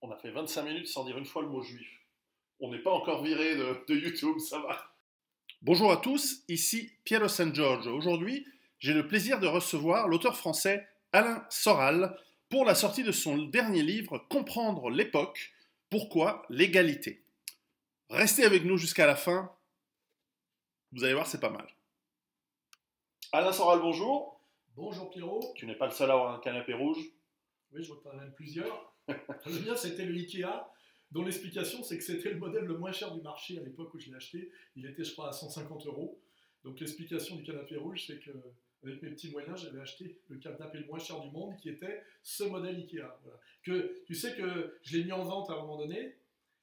On a fait 25 minutes sans dire une fois le mot juif. On n'est pas encore viré de YouTube, ça va. Bonjour à tous, ici Piero San Giorgio. Aujourd'hui, j'ai le plaisir de recevoir l'auteur français Alain Soral pour la sortie de son dernier livre Comprendre l'époque, pourquoi l'égalité. Restez avec nous jusqu'à la fin, vous allez voir, c'est pas mal. Alain Soral, bonjour. Bonjour Pierrot. Tu n'es pas le seul à avoir un canapé rouge. Oui, je vois que tu en as même plusieurs. Le mien, c'était le Ikea, dont l'explication, c'est que c'était le modèle le moins cher du marché à l'époque où je l'ai acheté. Il était, je crois, à 150 €. Donc l'explication du canapé rouge, c'est qu'avec mes petits moyens, j'avais acheté le canapé le moins cher du monde, qui était ce modèle Ikea. Voilà. Tu sais que je l'ai mis en vente à un moment donné,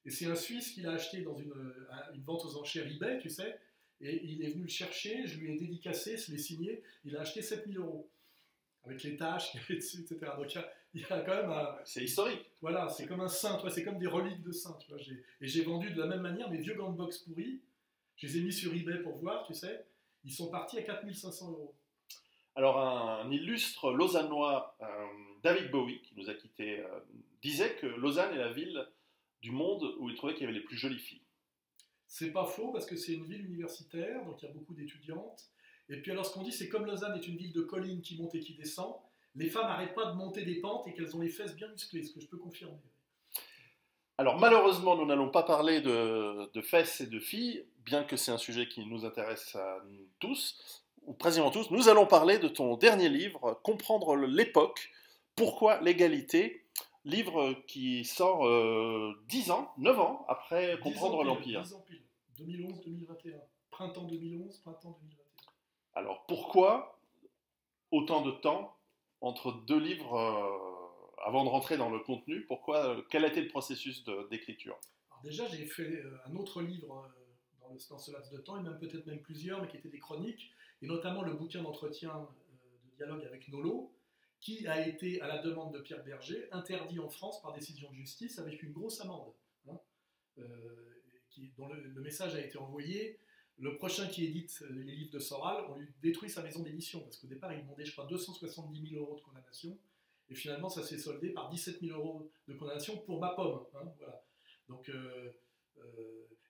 et c'est un Suisse qui l'a acheté dans une vente aux enchères eBay, tu sais, et il est venu le chercher, je lui ai dédicacé, je l'ai signé, il a acheté 7 000 €. Avec les tâches qu'il y avait dessus, etc. Donc il y a quand même un... C'est historique. Voilà, c'est comme un saint, tu vois, c'est comme des reliques de saints. Tu vois, et j'ai vendu de la même manière mes vieux gants de boxe pourris. Je les ai mis sur eBay pour voir, tu sais. Ils sont partis à 4 500 €. Alors un illustre lausannois, David Bowie, qui nous a quittés, disait que Lausanne est la ville du monde où il trouvait qu'il y avait les plus jolies filles. C'est pas faux parce que c'est une ville universitaire, donc il y a beaucoup d'étudiantes. Et puis alors ce qu'on dit, c'est comme Lausanne est une ville de collines qui monte et qui descend, les femmes n'arrêtent pas de monter des pentes et qu'elles ont les fesses bien musclées, ce que je peux confirmer. Alors malheureusement, nous n'allons pas parler de fesses et de filles, bien que c'est un sujet qui nous intéresse à nous tous, ou quasiment tous. Nous allons parler de ton dernier livre, Comprendre l'époque, pourquoi l'égalité, livre qui sort 10 ans, 9 ans après Comprendre l'Empire. 10 ans pile, 2011-2021, printemps 2011, printemps 2021. Alors pourquoi autant de temps entre deux livres avant de rentrer dans le contenu? Quel a été le processus d'écriture? Alors déjà, j'ai fait un autre livre dans ce laps de temps, et peut-être même plusieurs, mais qui étaient des chroniques, et notamment le bouquin d'entretien de dialogue avec Nolo, qui a été, à la demande de Pierre Berger, interdit en France par décision de justice avec une grosse amende, hein, dont le message a été envoyé. Le prochain qui édite les livres de Soral, on lui détruit sa maison d'édition, parce qu'au départ, il demandait, je crois, 270 000 € de condamnation, et finalement, ça s'est soldé par 17 000 € de condamnation pour ma pomme. Hein, voilà. Donc,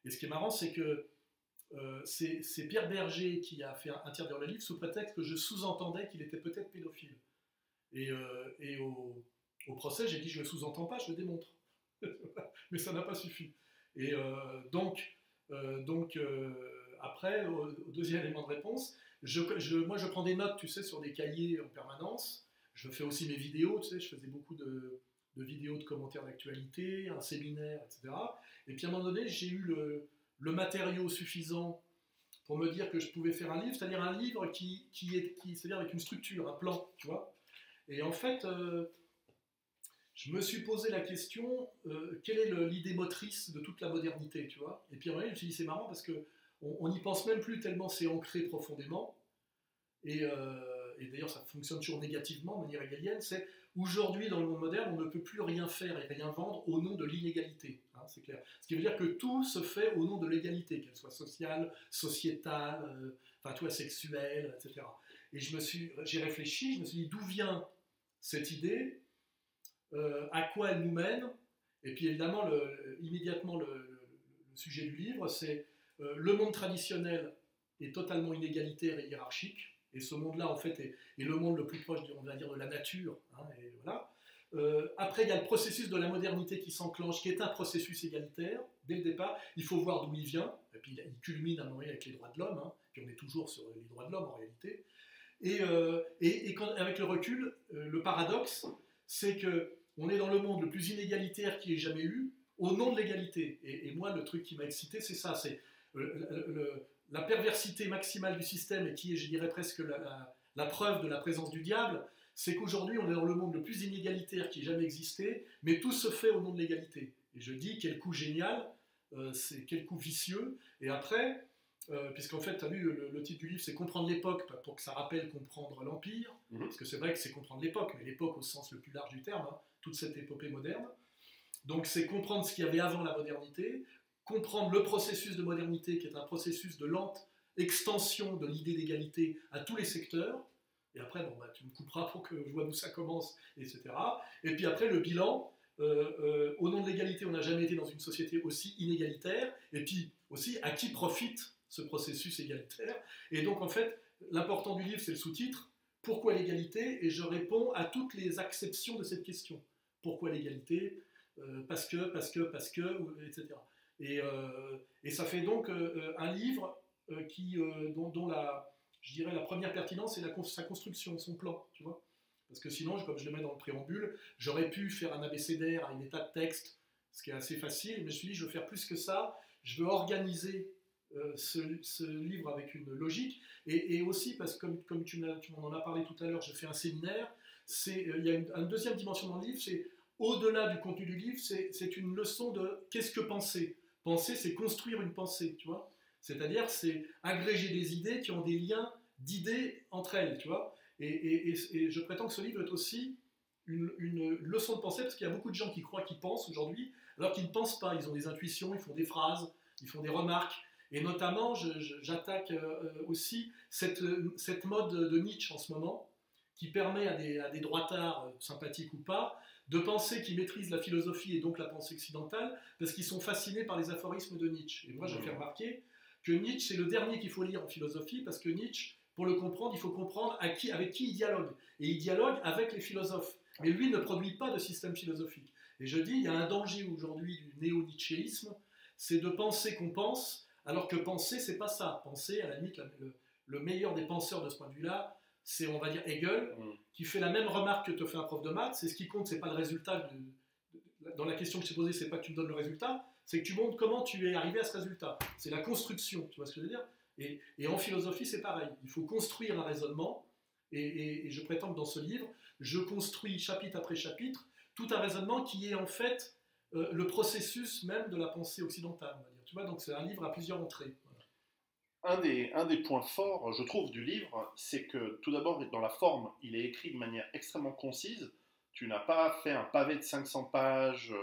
et ce qui est marrant, c'est que c'est Pierre Berger qui a fait interdire le livre sous prétexte que je sous-entendais qu'il était peut-être pédophile. Et au procès, j'ai dit, je ne le sous-entends pas, je le démontre. Mais ça n'a pas suffi. Et après, au deuxième élément de réponse, moi je prends des notes, tu sais, sur des cahiers en permanence. Je fais aussi mes vidéos, tu sais, je faisais beaucoup de vidéos de commentaires d'actualité, un séminaire, etc. Et puis à un moment donné, j'ai eu le matériau suffisant pour me dire que je pouvais faire un livre, c'est-à-dire un livre c'est-à-dire avec une structure, un plan, tu vois. Et en fait, je me suis posé la question, quelle est l'idée motrice de toute la modernité, tu vois. Et puis à un moment donné, je me suis dit, c'est marrant parce que on n'y pense même plus tellement c'est ancré profondément, et d'ailleurs ça fonctionne toujours négativement de manière hegelienne, c'est aujourd'hui dans le monde moderne on ne peut plus rien faire et rien vendre au nom de l'inégalité, hein, c'est clair. Ce qui veut dire que tout se fait au nom de l'égalité, qu'elle soit sociale, sociétale, sexuelle, etc. Et j'ai réfléchi, je me suis dit d'où vient cette idée, à quoi elle nous mène, et puis évidemment immédiatement le sujet du livre, c'est le monde traditionnel est totalement inégalitaire et hiérarchique, et ce monde-là, en fait, est le monde le plus proche, on va dire, de la nature. Hein, et voilà. Après, il y a le processus de la modernité qui s'enclenche, qui est un processus égalitaire. Dès le départ, il faut voir d'où il vient, et puis il culmine à un moment avec les droits de l'homme, hein, puis on est toujours sur les droits de l'homme, en réalité. Et avec le recul, le paradoxe, c'est qu'on est dans le monde le plus inégalitaire qu'il ait jamais eu, au nom de l'égalité. Et moi, le truc qui m'a excité, c'est ça, c'est la perversité maximale du système, et qui est, je dirais, presque la preuve de la présence du diable, c'est qu'aujourd'hui on est dans le monde le plus inégalitaire qui ait jamais existé, mais tout se fait au nom de l'égalité. Et je dis, quel coup génial, quel coup vicieux. Et après, puisqu'en fait, tu as vu, le titre du livre, c'est Comprendre l'époque, pour que ça rappelle Comprendre l'Empire, parce que c'est vrai que c'est comprendre l'époque, mais l'époque au sens le plus large du terme, hein, toute cette épopée moderne. Donc c'est comprendre ce qu'il y avait avant la modernité, comprendre le processus de modernité qui est un processus de lente extension de l'idée d'égalité à tous les secteurs, et après, bon, tu me couperas pour que je vois d'où ça commence, etc. Et puis après, le bilan, au nom de l'égalité, on n'a jamais été dans une société aussi inégalitaire, et puis aussi à qui profite ce processus égalitaire. Et donc en fait, l'important du livre, c'est le sous-titre, pourquoi l'égalité? Et je réponds à toutes les acceptions de cette question. Pourquoi l'égalité? Parce que, etc. Et ça fait donc un livre dont je dirais la première pertinence, c'est sa construction, son plan, tu vois. Parce que sinon, comme je le mets dans le préambule, j'aurais pu faire un abécédaire à une état de texte, ce qui est assez facile, mais je me suis dit, je veux faire plus que ça, je veux organiser ce livre avec une logique, et aussi parce que, comme tu m'en en as parlé tout à l'heure, je fais un séminaire, il y a une deuxième dimension dans le livre, c'est au-delà du contenu du livre, c'est une leçon de qu'est-ce que penser. Penser, c'est construire une pensée, tu vois. C'est-à-dire, c'est agréger des idées qui ont des liens d'idées entre elles, tu vois. Et je prétends que ce livre est aussi une leçon de pensée, parce qu'il y a beaucoup de gens qui croient qu'ils pensent aujourd'hui, alors qu'ils ne pensent pas. Ils ont des intuitions, ils font des phrases, ils font des remarques. Et notamment, j'attaque aussi cette mode de Nietzsche en ce moment, qui permet à des droitards, sympathiques ou pas, de penser qu'ils maîtrisent la philosophie et donc la pensée occidentale, parce qu'ils sont fascinés par les aphorismes de Nietzsche. Et moi, je fais remarquer que Nietzsche, c'est le dernier qu'il faut lire en philosophie, parce que Nietzsche, pour le comprendre, il faut comprendre avec qui il dialogue. Et il dialogue avec les philosophes. Mais lui ne produit pas de système philosophique. Et je dis, il y a un danger aujourd'hui du néo-nietzschéisme, c'est de penser qu'on pense, alors que penser, c'est pas ça. Penser, à la limite, le meilleur des penseurs de ce point de vue-là, c'est, on va dire, Hegel, qui fait la même remarque que te fait un prof de maths. C'est ce qui compte, c'est pas le résultat. Dans la question que je t'ai posée, c'est pas que tu me donnes le résultat, c'est que tu montres comment tu es arrivé à ce résultat. C'est la construction, tu vois ce que je veux dire? Et en philosophie, c'est pareil. Il faut construire un raisonnement, et je prétends que dans ce livre, je construis chapitre après chapitre tout un raisonnement qui est en fait le processus même de la pensée occidentale, on va dire. Tu vois, donc c'est un livre à plusieurs entrées. Un des points forts, je trouve, du livre, c'est que tout d'abord, dans la forme, il est écrit de manière extrêmement concise. Tu n'as pas fait un pavé de 500 pages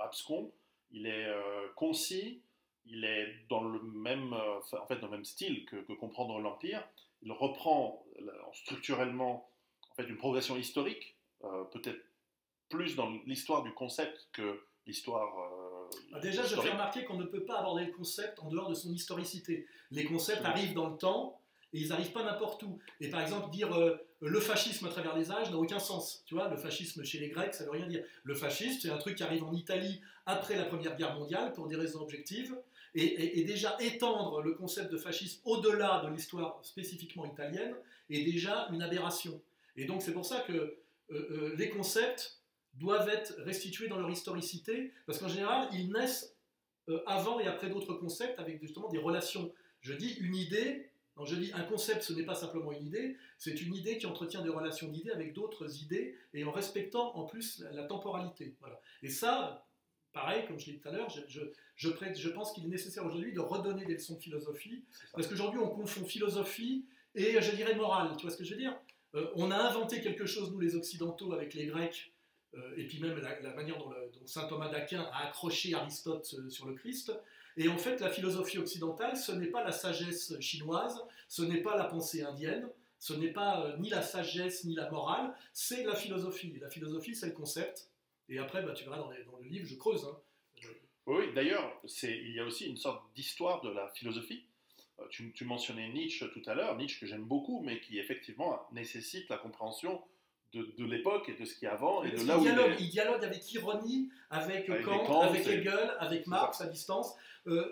abscon. Il est concis, il est dans le même, en fait, dans le même style que Comprendre l'Empire. Il reprend structurellement en fait, une progression historique, peut-être plus dans l'histoire du concept que l'histoire. Déjà, je fais remarquer qu'on ne peut pas aborder le concept en dehors de son historicité. Les concepts arrivent dans le temps et ils n'arrivent pas n'importe où. Et par exemple, dire le fascisme à travers les âges n'a aucun sens. Tu vois, le fascisme chez les Grecs, ça ne veut rien dire. Le fascisme, c'est un truc qui arrive en Italie après la Première Guerre mondiale pour des raisons objectives. Et déjà étendre le concept de fascisme au-delà de l'histoire spécifiquement italienne est déjà une aberration. Et donc c'est pour ça que les concepts doivent être restitués dans leur historicité, parce qu'en général, ils naissent avant et après d'autres concepts, avec justement des relations. Je dis une idée, quand je dis un concept, ce n'est pas simplement une idée, c'est une idée qui entretient des relations d'idées avec d'autres idées, et en respectant en plus la temporalité. Voilà. Et ça, pareil, comme je l'ai dit tout à l'heure, je pense qu'il est nécessaire aujourd'hui de redonner des leçons de philosophie, parce qu'aujourd'hui on confond philosophie et, je dirais, morale. Tu vois ce que je veux dire? On a inventé quelque chose, nous les Occidentaux, avec les Grecs, et puis même la manière dont saint Thomas d'Aquin a accroché Aristote sur le Christ. Et en fait, la philosophie occidentale, ce n'est pas la sagesse chinoise, ce n'est pas la pensée indienne, ce n'est pas ni la sagesse ni la morale, c'est la philosophie. Et la philosophie, c'est le concept. Et après, bah, tu verras dans le livre, je creuse. Hein. Oui, d'ailleurs, il y a aussi une sorte d'histoire de la philosophie. Tu mentionnais Nietzsche tout à l'heure, Nietzsche que j'aime beaucoup, mais qui effectivement nécessite la compréhension de l'époque et de ce qui est avant et de là où il dialogue avec ironie avec Kant, avec Hegel, avec Marx à distance.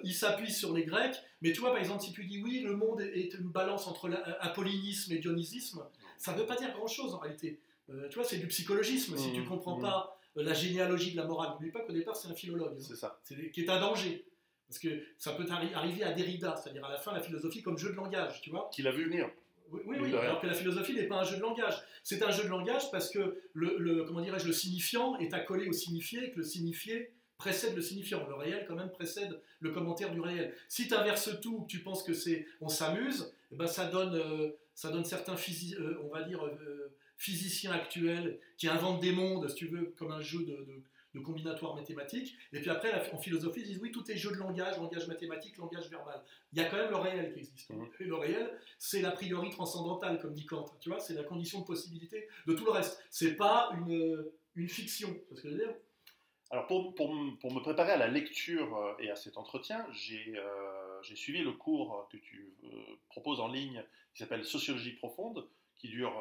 Il s'appuie sur les Grecs, mais tu vois, par exemple, si tu dis oui, le monde est une balance entre apollinisme et dionysisme, ça ne veut pas dire grand-chose en réalité. Tu vois, c'est du psychologisme si tu ne comprends pas la généalogie de la morale. N'oublie pas qu'au départ, c'est un philologue, c'est ça. Qui est un danger. Parce que ça peut arriver à Derrida, c'est-à-dire à la fin, la philosophie comme jeu de langage, tu vois. Qu'il a vu venir. Oui, alors que la philosophie n'est pas un jeu de langage. C'est un jeu de langage parce que comment dirais-je, le signifiant est accolé au signifié et que le signifié précède le signifiant. Le réel, quand même, précède le commentaire du réel. Si tu inverses tout, que tu penses que on s'amuse, eh ben ça donne certains on va dire, physiciens actuels qui inventent des mondes, si tu veux, comme un jeu de combinatoire mathématique, et puis après en philosophie ils disent oui, tout est jeu de langage mathématique, langage verbal. Il y a quand même le réel qui existe. Et le réel, c'est l'a priori transcendantal, comme dit Kant, tu vois, c'est la condition de possibilité de tout le reste. C'est pas une fiction, c'est ce que je veux dire. Alors pour me préparer à la lecture et à cet entretien, j'ai suivi le cours que tu proposes en ligne qui s'appelle Sociologie profonde, qui dure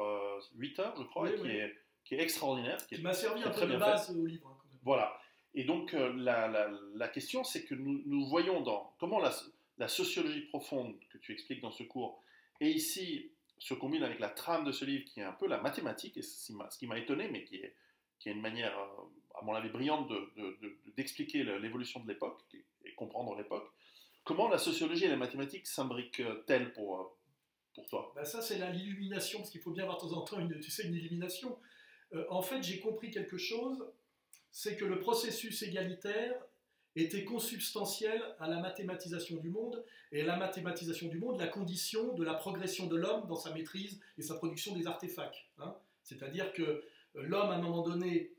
8 heures, je crois, Oui, et oui. qui est extraordinaire, Qui m'a servi qui un est peu très de bien fait. base au livre, hein, quand même. Voilà. Et donc la question, c'est que nous voyons dans comment la sociologie profonde que tu expliques dans ce cours, et ici se combine avec la trame de ce livre qui est un peu la mathématique, et ce qui m'a étonné, mais qui est une manière, à mon avis, brillante d'expliquer l'évolution de l'époque et comprendre l'époque. Comment la sociologie et la mathématique s'imbriquent-elles pour toi? Ben ça, c'est l'illumination, parce qu'il faut bien avoir de temps en temps tu sais, une illumination. En fait, j'ai compris quelque chose, c'est que le processus égalitaire était consubstantiel à la mathématisation du monde, et la mathématisation du monde, la condition de la progression de l'homme dans sa maîtrise et sa production des artefacts. Hein. C'est-à-dire que l'homme, à un moment donné,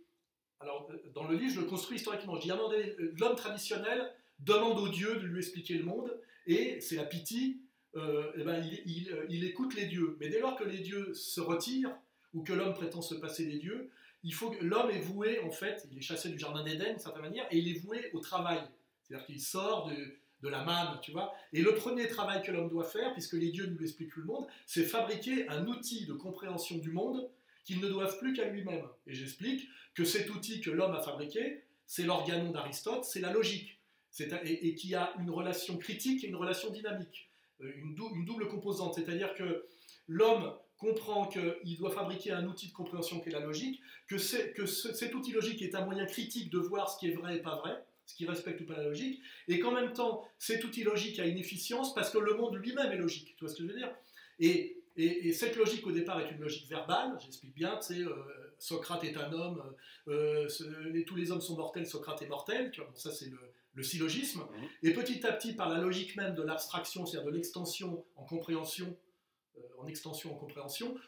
alors dans le livre, je le construis historiquement, je dis à un moment donné, l'homme traditionnel demande aux dieux de lui expliquer le monde, et c'est la pitié, eh ben, il écoute les dieux. Mais dès lors que les dieux se retirent, ou que l'homme prétend se passer des dieux, il faut que l'homme est voué, en fait, il est chassé du jardin d'Éden d'une certaine manière, et il est voué au travail. C'est-à-dire qu'il sort de la manne, tu vois. Et le premier travail que l'homme doit faire, puisque les dieux ne lui expliquent plus le monde, c'est fabriquer un outil de compréhension du monde qu'ils ne doivent plus qu'à lui-même. Et j'explique que cet outil que l'homme a fabriqué, c'est l'organon d'Aristote, c'est la logique, et qui a une relation critique et une relation dynamique, une double composante, c'est-à-dire que l'homme comprend qu'il doit fabriquer un outil de compréhension qui est la logique, que cet outil logique est un moyen critique de voir ce qui est vrai et pas vrai, ce qui respecte ou pas la logique, et qu'en même temps, cet outil logique a une efficience parce que le monde lui-même est logique. Tu vois ce que je veux dire? Et cette logique, au départ, est une logique verbale, j'explique bien, tu sais, Socrate est un homme, tous les hommes sont mortels, Socrate est mortel, tu vois, bon, ça c'est le syllogisme, et petit à petit, par la logique même de l'abstraction, c'est-à-dire de l'extension en compréhension,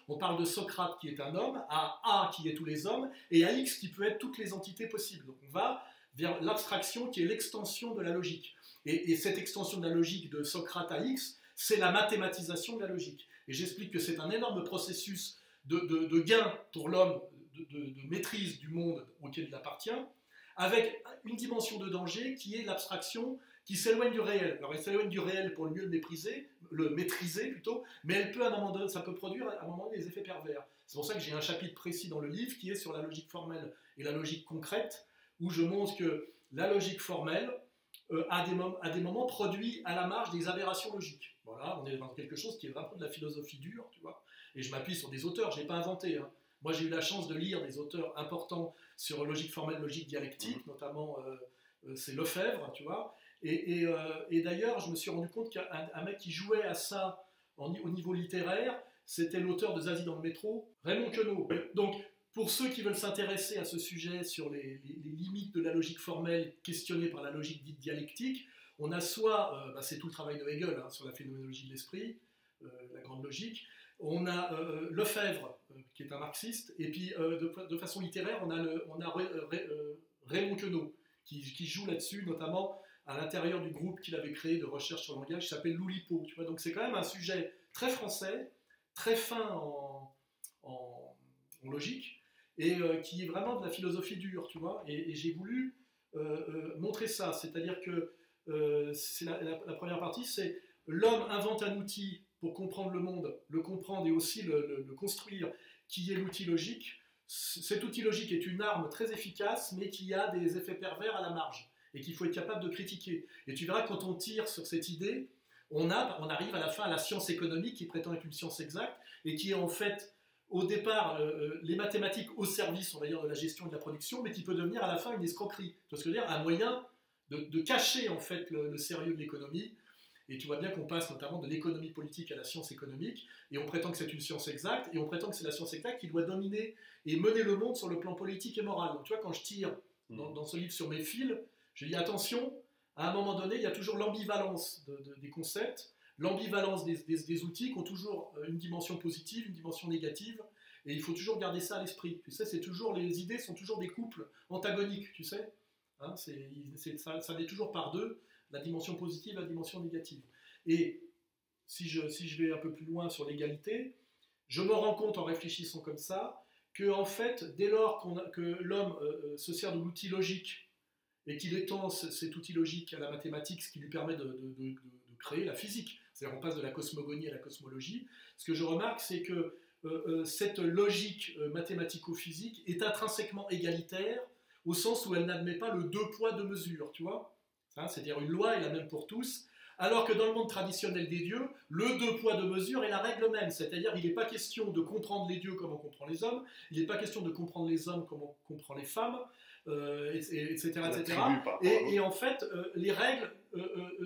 on parle de Socrate qui est un homme, à A qui est tous les hommes, et à X qui peut être toutes les entités possibles. Donc on va vers l'abstraction qui est l'extension de la logique. Et cette extension de la logique de Socrate à X, c'est la mathématisation de la logique. Et j'explique que c'est un énorme processus de gain pour l'homme, de maîtrise du monde auquel il appartient, avec une dimension de danger qui est l'abstraction qui s'éloigne du réel. Alors elle s'éloigne du réel pour le mieux le maîtriser plutôt, mais elle peut à un moment donné, ça peut produire à un moment donné des effets pervers. C'est pour ça que j'ai un chapitre précis dans le livre qui est sur la logique formelle et la logique concrète, où je montre que la logique formelle, à des moments, produit à la marge des aberrations logiques. Voilà, on est dans quelque chose qui est vraiment de la philosophie dure, tu vois. Et je m'appuie sur des auteurs, je n'ai pas inventé. Hein. Moi, j'ai eu la chance de lire des auteurs importants sur logique formelle, logique dialectique, notamment c'est Lefebvre, tu vois. Et d'ailleurs, je me suis rendu compte qu'un mec qui jouait à ça au niveau littéraire, c'était l'auteur de Zazie dans le métro, Raymond Queneau. Donc, pour ceux qui veulent s'intéresser à ce sujet sur les limites de la logique formelle questionnées par la logique dite dialectique, on a soit, c'est tout le travail de Hegel hein, sur la phénoménologie de l'esprit, la grande logique, on a Lefebvre, qui est un marxiste, et puis de façon littéraire, on a Raymond Queneau, qui joue là-dessus, notamment à l'intérieur du groupe qu'il avait créé de recherche sur le langage, qui s'appelle Loulipo. Tu vois, donc c'est quand même un sujet très français, très fin en logique, et qui est vraiment de la philosophie dure, tu vois. Et j'ai voulu montrer ça, c'est-à-dire que c'est la première partie, c'est l'homme invente un outil pour comprendre le monde, le comprendre et aussi le construire, qui est l'outil logique. Cet outil logique est une arme très efficace, mais qui a des effets pervers à la marge, et qu'il faut être capable de critiquer. Et tu verras, quand on tire sur cette idée, on arrive à la fin à la science économique, qui prétend être une science exacte, et qui est en fait, au départ, les mathématiques au service, on va dire, de la gestion et de la production, mais qui peut devenir à la fin une escroquerie. Tu vois ce que je veux dire? Un moyen de cacher, en fait, le sérieux de l'économie. Et tu vois bien qu'on passe notamment de l'économie politique à la science économique, et on prétend que c'est une science exacte, et on prétend que c'est la science exacte qui doit dominer et mener le monde sur le plan politique et moral. Donc tu vois, quand je tire dans ce livre sur mes fils, je dis attention, à un moment donné, il y a toujours l'ambivalence des concepts, l'ambivalence des outils qui ont toujours une dimension positive, une dimension négative, et il faut toujours garder ça à l'esprit. Tu sais, les idées sont toujours des couples antagoniques, tu sais. Hein, ça l'est toujours par deux, la dimension positive, la dimension négative. Et si je vais un peu plus loin sur l'égalité, je me rends compte en réfléchissant comme ça, que en fait, dès lors que l'homme se sert de l'outil logique Mm. et qu'il étend cet outil logique à la mathématique, ce qui lui permet de créer la physique. C'est-à-dire on passe de la cosmogonie à la cosmologie. Ce que je remarque, c'est que cette logique mathématico-physique est intrinsèquement égalitaire, au sens où elle n'admet pas le deux poids, deux mesures, tu vois. C'est-à-dire une loi est la même pour tous, alors que dans le monde traditionnel des dieux, le deux poids, deux mesures est la règle même. C'est-à-dire il n'est pas question de comprendre les dieux comme on comprend les hommes, il n'est pas question de comprendre les hommes comme on comprend les femmes, etc. etc. Et en fait, les règles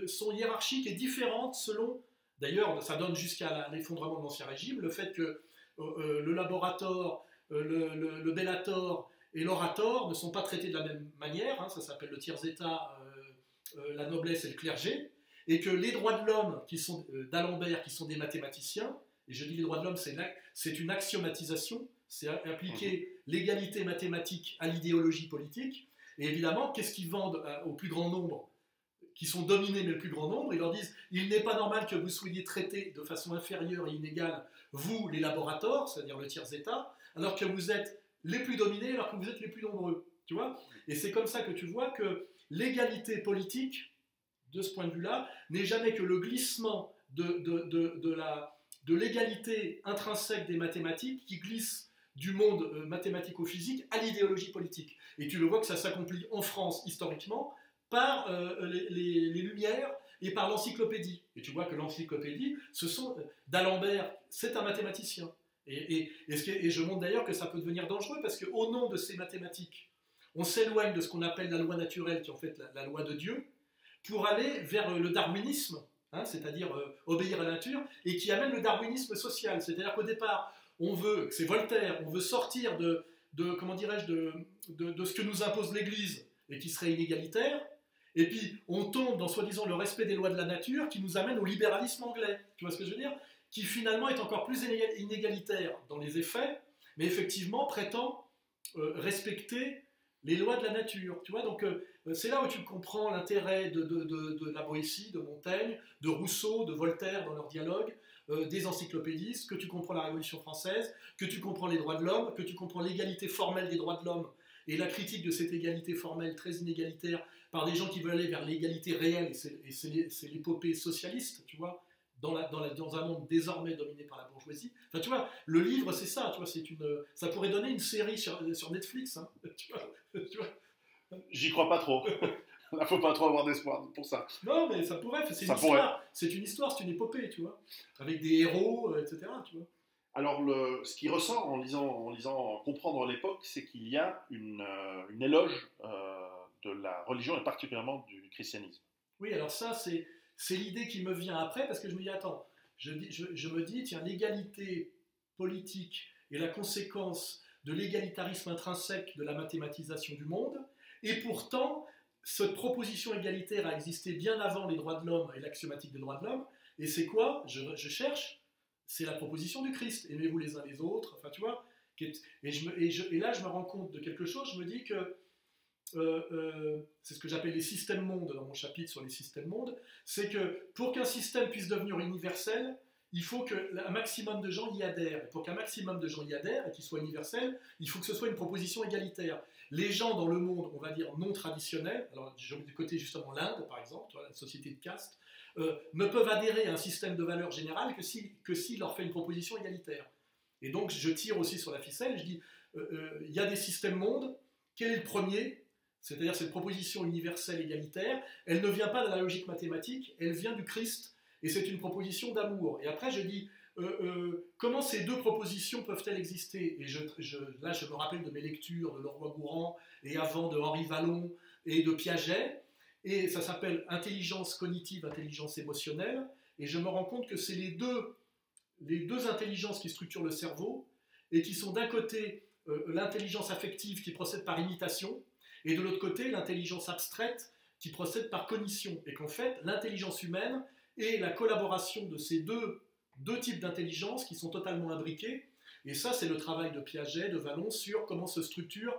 sont hiérarchiques et différentes selon... D'ailleurs, ça donne jusqu'à l'effondrement de l'Ancien Régime, le fait que le laborator, le bellator et l'orator ne sont pas traités de la même manière, hein, ça s'appelle le tiers état, la noblesse et le clergé, et que les droits de l'homme d'Alembert, qui sont des mathématiciens, et je dis les droits de l'homme, c'est une axiomatisation, c'est appliquer l'égalité mathématique à l'idéologie politique, et évidemment, qu'est-ce qu'ils vendent au plus grand nombre, qui sont dominés mais le plus grand nombre, ils leur disent il n'est pas normal que vous soyez traités de façon inférieure et inégale, vous les laboratoires, c'est-à-dire le tiers état, alors que vous êtes les plus dominés, alors que vous êtes les plus nombreux, tu vois. Et c'est comme ça que tu vois que l'égalité politique, de ce point de vue-là, n'est jamais que le glissement de l'égalité intrinsèque des mathématiques qui glisse du monde mathématico-physique à l'idéologie politique. Et tu le vois que ça s'accomplit en France historiquement par les Lumières et par l'encyclopédie. Et tu vois que l'encyclopédie, d'Alembert, c'est un mathématicien. Et je montre d'ailleurs que ça peut devenir dangereux parce qu'au nom de ces mathématiques, on s'éloigne de ce qu'on appelle la loi naturelle, qui est en fait la loi de Dieu, pour aller vers le darwinisme, hein, c'est-à-dire obéir à la nature, et qui amène le darwinisme social. C'est-à-dire qu'au départ, c'est Voltaire, on veut sortir comment dirais-je, de ce que nous impose l'Église et qui serait inégalitaire, et puis on tombe dans soi-disant le respect des lois de la nature qui nous amène au libéralisme anglais. Tu vois ce que je veux dire? Qui finalement est encore plus inégalitaire dans les effets, mais effectivement prétend respecter les lois de la nature. Tu vois, donc c'est là où tu comprends l'intérêt de la Boétie, de Montaigne, de Rousseau, de Voltaire dans leurs dialogues, des encyclopédistes, que tu comprends la Révolution française, que tu comprends les droits de l'homme, que tu comprends l'égalité formelle des droits de l'homme et la critique de cette égalité formelle très inégalitaire par des gens qui veulent aller vers l'égalité réelle, et c'est l'épopée socialiste, tu vois, dans un monde désormais dominé par la bourgeoisie. Enfin, tu vois, le livre, c'est ça, tu vois, ça pourrait donner une série sur Netflix, hein, tu vois. J'y crois pas trop. Là, faut pas trop avoir d'espoir pour ça. Non, mais ça pourrait, c'est une histoire, c'est une épopée, tu vois, avec des héros, etc., tu vois. Alors, ce qui ressort en lisant Comprendre l'époque, c'est qu'il y a une éloge de la religion et particulièrement du christianisme. Oui, alors ça, c'est l'idée qui me vient après, parce que je me dis, attends, je me dis, tiens, l'égalité politique est la conséquence de l'égalitarisme intrinsèque de la mathématisation du monde, et pourtant, cette proposition égalitaire a existé bien avant les droits de l'homme et l'axiomatique des droits de l'homme, et c'est quoi? Je cherche, c'est la proposition du Christ, aimez-vous les uns les autres, enfin tu vois, et là je me rends compte de quelque chose, je me dis que c'est ce que j'appelle les systèmes mondes dans mon chapitre sur les systèmes mondes, c'est que pour qu'un système puisse devenir universel, il faut qu'un maximum de gens y adhèrent. Et pour qu'un maximum de gens y adhèrent et qu'il soit universel, il faut que ce soit une proposition égalitaire. Les gens dans le monde, on va dire non traditionnel, alors du côté justement l'Inde par exemple, tu vois, la société de caste, ne peuvent adhérer à un système de valeurs générales que s'il leur fait une proposition égalitaire. Et donc je tire aussi sur la ficelle, je dis, il y a des systèmes mondes, quel est le premier? C'est-à-dire cette proposition universelle égalitaire, elle ne vient pas de la logique mathématique, elle vient du Christ, et c'est une proposition d'amour. Et après je dis, comment ces deux propositions peuvent-elles exister? Et là je me rappelle de mes lectures de Leroy-Gourhan, et avant de Henri Vallon, et de Piaget, et ça s'appelle intelligence cognitive, intelligence émotionnelle, et je me rends compte que c'est les deux intelligences qui structurent le cerveau, et qui sont d'un côté l'intelligence affective qui procède par imitation, et de l'autre côté, l'intelligence abstraite qui procède par cognition. Et qu'en fait, l'intelligence humaine est la collaboration de ces deux types d'intelligence qui sont totalement imbriqués. Et ça, c'est le travail de Piaget, de Vallon, sur comment se structure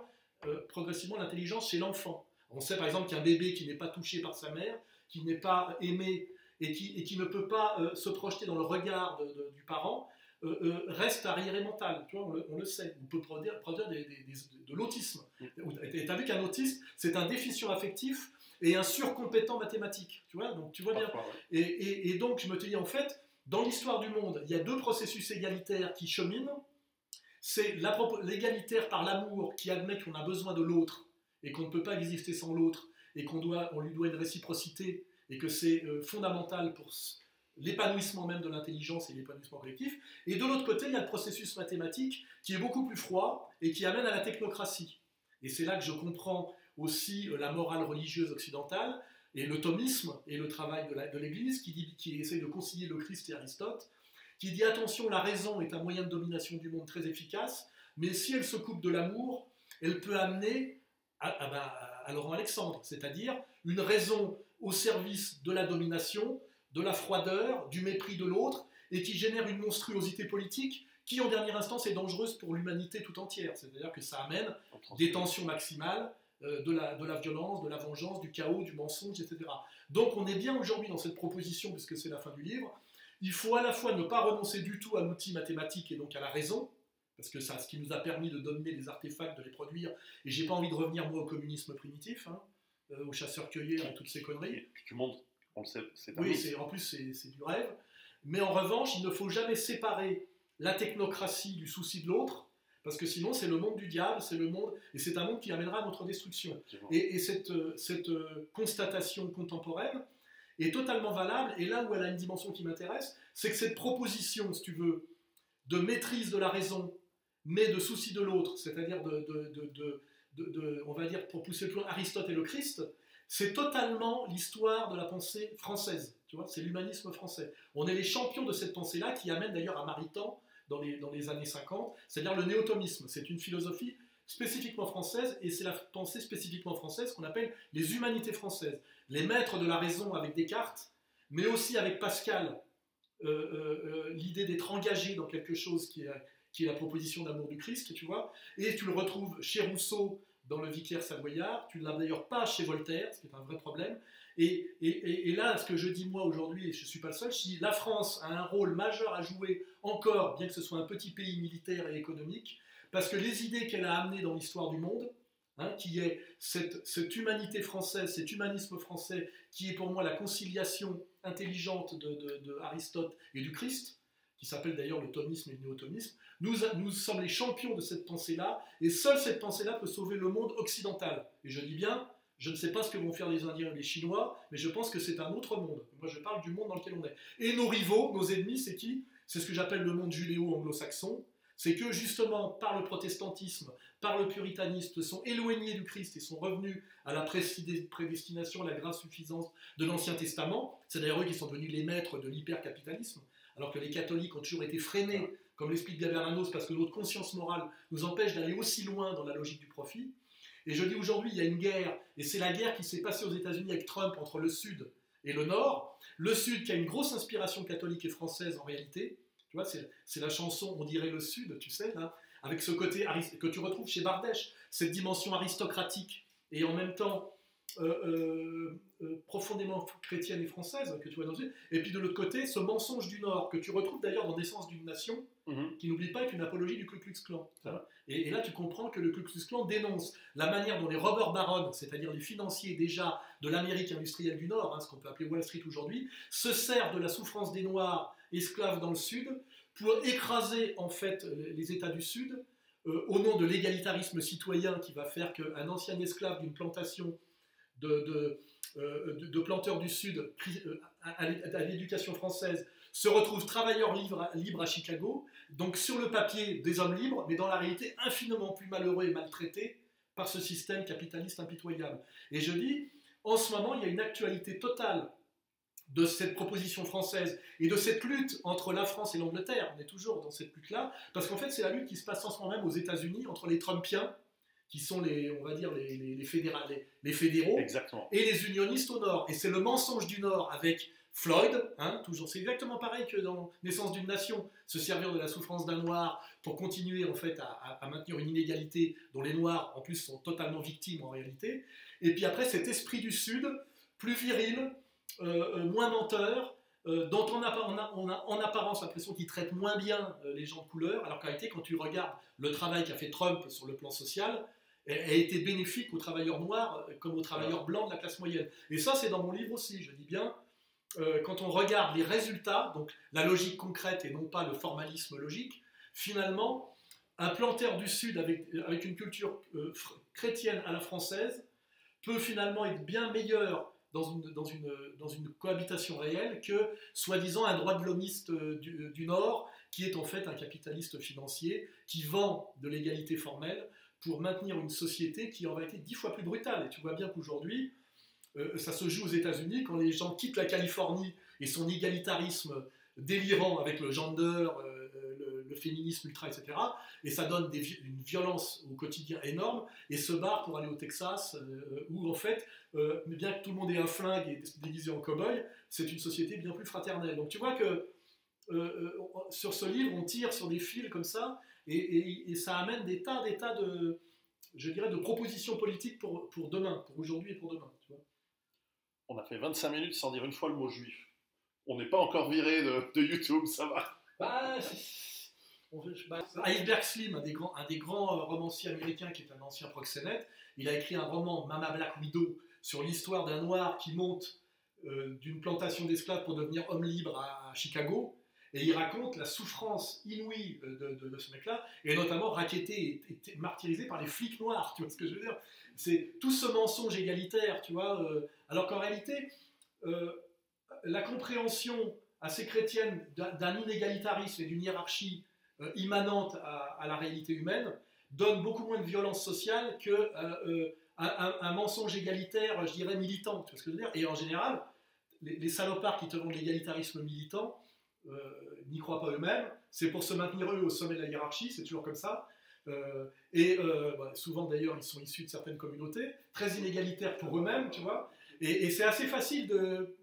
progressivement l'intelligence chez l'enfant. On sait par exemple qu'un bébé qui n'est pas touché par sa mère, qui n'est pas aimé et qui ne peut pas se projeter dans le regard du parent, reste arriéré mental, tu vois, on le sait. On peut produire de l'autisme. Et tu as vu qu'un autiste, c'est un déficient affectif et un surcompétent mathématique, tu vois, donc tu vois bien. Et donc je me dis, en fait, dans l'histoire du monde, il y a deux processus égalitaires qui cheminent. C'est l'égalitaire par l'amour qui admet qu'on a besoin de l'autre et qu'on ne peut pas exister sans l'autre et qu'on lui doit une réciprocité et que c'est fondamental pour l'épanouissement même de l'intelligence et l'épanouissement collectif. Et de l'autre côté, il y a le processus mathématique qui est beaucoup plus froid et qui amène à la technocratie. Et c'est là que je comprends aussi la morale religieuse occidentale et le thomisme et le travail de l'Église qui essaie de concilier le Christ et Aristote, qui dit attention, la raison est un moyen de domination du monde très efficace, mais si elle se coupe de l'amour, elle peut amener à Laurent Alexandre, c'est-à-dire une raison au service de la domination, de la froideur, du mépris de l'autre, et qui génère une monstruosité politique qui, en dernière instance, est dangereuse pour l'humanité tout entière. C'est-à-dire que ça amène des tensions maximales, de la violence, de la vengeance, du chaos, du mensonge, etc. Donc on est bien aujourd'hui dans cette proposition, puisque c'est la fin du livre. Il faut à la fois ne pas renoncer du tout à l'outil mathématique et donc à la raison, parce que c'est ce qui nous a permis de dominer les artefacts, de les produire, et j'ai pas envie de revenir moi au communisme primitif, aux chasseurs-cueilleurs et toutes ces conneries. Et puis tu montres, on le sait, c'est un oui, en plus c'est du rêve, mais en revanche, il ne faut jamais séparer la technocratie du souci de l'autre, parce que sinon c'est le monde du diable, c'est le monde, et c'est un monde qui amènera à notre destruction. Et cette constatation contemporaine est totalement valable, et là où elle a une dimension qui m'intéresse, c'est que cette proposition, si tu veux, de maîtrise de la raison, mais de souci de l'autre, c'est-à-dire on va dire, pour pousser plus loin, Aristote et le Christ, c'est totalement l'histoire de la pensée française, tu vois, c'est l'humanisme français. On est les champions de cette pensée-là, qui amène d'ailleurs à Maritain, dans les années 50, c'est-à-dire le néo-thomisme. C'est une philosophie spécifiquement française, et c'est la pensée spécifiquement française qu'on appelle les humanités françaises. Les maîtres de la raison avec Descartes, mais aussi avec Pascal, l'idée d'être engagé dans quelque chose qui est la proposition d'amour du Christ, tu vois, et tu le retrouves chez Rousseau dans le Vicaire savoyard, tu ne l'as d'ailleurs pas chez Voltaire, ce qui est un vrai problème, et là, ce que je dis moi aujourd'hui, et je ne suis pas le seul, je dis la France a un rôle majeur à jouer encore, bien que ce soit un petit pays militaire et économique, parce que les idées qu'elle a amenées dans l'histoire du monde, qui est cette humanité française, cet humanisme français, qui est pour moi la conciliation intelligente de Aristote et du Christ, qui s'appelle d'ailleurs le thomisme et le néo-thomisme, nous sommes les champions de cette pensée-là, et seule cette pensée-là peut sauver le monde occidental. Et je dis bien, je ne sais pas ce que vont faire les Indiens et les Chinois, mais je pense que c'est un autre monde. Moi, je parle du monde dans lequel on est. Et nos rivaux, nos ennemis, c'est qui? C'est ce que j'appelle le monde judéo-anglo-saxon. C'est que justement, par le protestantisme, par le puritanisme, sont éloignés du Christ et sont revenus à la prédestination, à la grâce suffisante de l'Ancien Testament. C'est d'ailleurs eux qui sont devenus les maîtres de l'hypercapitalisme, alors que les catholiques ont toujours été freinés, comme l'explique Gabernanos, parce que notre conscience morale nous empêche d'aller aussi loin dans la logique du profit. Et je dis aujourd'hui, il y a une guerre, et c'est la guerre qui s'est passée aux États-Unis avec Trump entre le Sud et le Nord. Le Sud qui a une grosse inspiration catholique et française en réalité. Tu vois, c'est la chanson On dirait le Sud, tu sais, là, avec ce côté que tu retrouves chez Bardèche, cette dimension aristocratique et en même temps profondément chrétienne et française que tu vois dans le. Et puis de l'autre côté, ce mensonge du Nord que tu retrouves d'ailleurs dans Naissance d'une nation, qui n'oublie pas être une apologie du Ku Klux Klan. Et là, tu comprends que le Ku Klux Klan dénonce la manière dont les robber barons, c'est-à-dire les financiers déjà de l'Amérique industrielle du Nord, ce qu'on peut appeler Wall Street aujourd'hui, se servent de la souffrance des Noirs esclaves dans le Sud pour écraser en fait les États du Sud au nom de l'égalitarisme citoyen qui va faire qu'un ancien esclave d'une plantation de planteurs du Sud à l'éducation française se retrouve travailleur libre à Chicago, donc sur le papier des hommes libres, mais dans la réalité infiniment plus malheureux et maltraités par ce système capitaliste impitoyable. Et je dis, en ce moment, il y a une actualité totale de cette proposition française et de cette lutte entre la France et l'Angleterre. On est toujours dans cette lutte-là, parce qu'en fait, c'est la lutte qui se passe en ce moment même aux États-Unis entre les Trumpiens, qui sont on va dire les fédéraux, exactement, et les unionistes au Nord. Et c'est le mensonge du Nord avec Floyd, toujours. C'est exactement pareil que dans Naissance d'une nation, se servir de la souffrance d'un Noir pour continuer en fait à maintenir une inégalité dont les Noirs en plus sont totalement victimes en réalité. Et puis après cet esprit du Sud, plus viril, moins menteur, dont on a en apparence l'impression qu'ils traitent moins bien les gens de couleur, alors qu'en réalité, quand tu regardes le travail qu'a fait Trump sur le plan social, a été bénéfique aux travailleurs noirs comme aux travailleurs blancs de la classe moyenne. Et ça, c'est dans mon livre aussi, je dis bien, quand on regarde les résultats, donc la logique concrète et non pas le formalisme logique, finalement, un planteur du Sud avec une culture chrétienne à la française peut finalement être bien meilleur dans une cohabitation réelle que, soi-disant, un droit de l'homiste du Nord, qui est en fait un capitaliste financier qui vend de l'égalité formelle pour maintenir une société qui en va être 10 fois plus brutale. Et tu vois bien qu'aujourd'hui, ça se joue aux États-Unis quand les gens quittent la Californie et son égalitarisme délirant avec le gender, le féminisme ultra, etc. Et ça donne une violence au quotidien énorme et se barrent pour aller au Texas où en fait, bien que tout le monde ait un flingue et déguisé en cow-boy, c'est une société bien plus fraternelle. Donc tu vois que sur ce livre, on tire sur des fils comme ça et ça amène des tas de, je dirais, de propositions politiques pour demain, pour aujourd'hui et pour demain. Tu vois. On a fait 25 minutes sans dire une fois le mot juif. On n'est pas encore viré de YouTube, ça va. Iceberg Slim, un des grands romanciers américains qui est un ancien proxénète, il a écrit un roman, Mama Black Widow, sur l'histoire d'un noir qui monte d'une plantation d'esclaves pour devenir homme libre à Chicago. Et il raconte la souffrance inouïe de ce mec-là, et notamment racketté et martyrisé par les flics noirs, tu vois ce que je veux dire. C'est tout ce mensonge égalitaire, tu vois, alors qu'en réalité, la compréhension assez chrétienne d'un inégalitarisme et d'une hiérarchie immanente à la réalité humaine donne beaucoup moins de violence sociale qu'un mensonge égalitaire, je dirais, militant, tu vois ce que je veux dire. Et en général, les salopards qui te vendent l'égalitarisme militant, n'y croient pas eux-mêmes, c'est pour se maintenir eux au sommet de la hiérarchie, c'est toujours comme ça. Souvent d'ailleurs ils sont issus de certaines communautés, très inégalitaires pour eux-mêmes, tu vois, et c'est assez facile de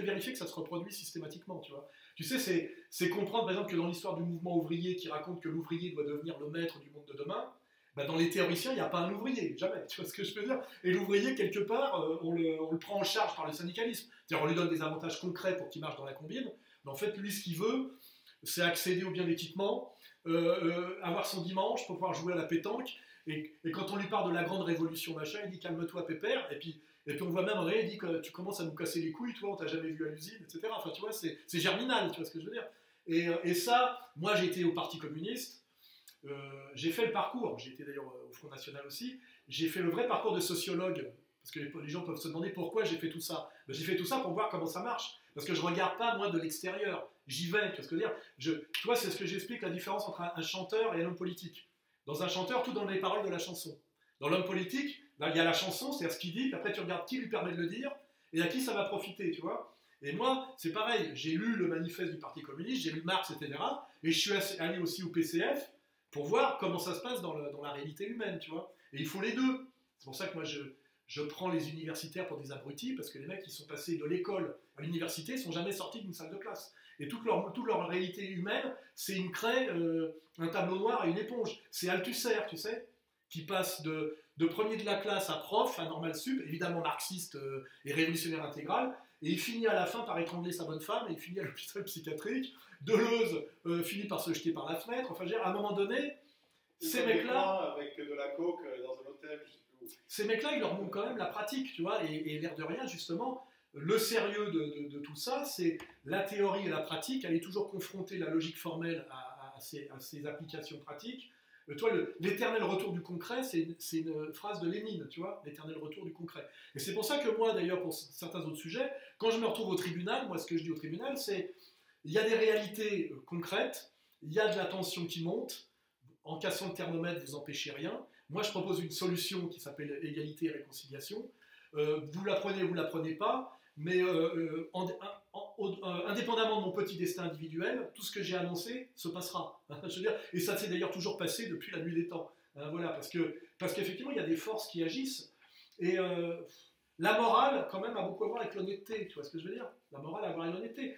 vérifier que ça se reproduit systématiquement, tu vois. Tu sais, c'est comprendre par exemple que dans l'histoire du mouvement ouvrier qui raconte que l'ouvrier doit devenir le maître du monde de demain, dans les théoriciens, il n'y a pas un ouvrier, jamais, tu vois ce que je veux dire. Et l'ouvrier, quelque part, on le prend en charge par le syndicalisme. C'est-à-dire on lui donne des avantages concrets pour qu'il marche dans la combine, mais en fait, lui, ce qu'il veut, c'est accéder au bien d'équipement, avoir son dimanche pour pouvoir jouer à la pétanque, et quand on lui parle de la grande révolution, machin, il dit calme-toi, pépère, et puis on voit même en vrai, il dit que tu commences à nous casser les couilles, toi, on t'a jamais vu à l'usine, etc. Enfin, tu vois, c'est germinal, tu vois ce que je veux dire. Et ça, moi, j'ai été au Parti communiste, j'ai fait le parcours, j'ai été d'ailleurs au Front National aussi, j'ai fait le vrai parcours de sociologue, parce que les gens peuvent se demander pourquoi j'ai fait tout ça. J'ai fait tout ça pour voir comment ça marche, parce que je ne regarde pas, moi, de l'extérieur, j'y vais, tu vois ce que je veux dire. Tu vois, c'est ce que j'explique, la différence entre un chanteur et un homme politique. Dans un chanteur, tout dans les paroles de la chanson. Dans l'homme politique, il y a la chanson, c'est-à-dire ce qu'il dit, puis après tu regardes qui lui permet de le dire, et à qui ça va profiter, tu vois. Et moi, c'est pareil, j'ai lu le manifeste du Parti communiste, j'ai lu Marx, etc., et je suis allé aussi au PCF pour voir comment ça se passe dans la réalité humaine, tu vois. Et il faut les deux. C'est pour ça que moi, je prends les universitaires pour des abrutis, parce que les mecs qui sont passés de l'école à l'université ne sont jamais sortis d'une salle de classe. Et toute leur réalité humaine, c'est une craie, un tableau noir et une éponge. C'est Althusser, tu sais, qui passe de premier de la classe à prof, à normal sup, évidemment marxiste et révolutionnaire intégral, et il finit à la fin par étrangler sa bonne femme, et il finit à l'hôpital psychiatrique. Deleuze finit par se jeter par la fenêtre. Enfin, je veux dire, à un moment donné, ces mecs-là, avec de la coke dans un hôtel, je sais plus où. Ces mecs-là, ils leur montrent quand même la pratique, tu vois, et l'air de rien, justement, le sérieux de tout ça, c'est la théorie et la pratique. Elle est toujours confrontée, la logique formelle, à ces applications pratiques. Toi, l'éternel retour du concret, c'est une phrase de Lénine, tu vois, l'éternel retour du concret. Et c'est pour ça que moi, d'ailleurs, pour certains autres sujets, quand je me retrouve au tribunal, moi, ce que je dis au tribunal, c'est il y a des réalités concrètes, il y a de la tension qui monte, en cassant le thermomètre, vous empêchez rien. Moi, je propose une solution qui s'appelle égalité et réconciliation. Vous la prenez, vous la prenez pas, mais indépendamment de mon petit destin individuel, tout ce que j'ai annoncé se passera. Je veux dire, et ça s'est d'ailleurs toujours passé depuis la nuit des temps. Voilà, parce qu'effectivement, il y a des forces qui agissent. Et la morale, quand même, a beaucoup à voir avec l'honnêteté. Tu vois ce que je veux dire? La morale a à voir avec l'honnêteté.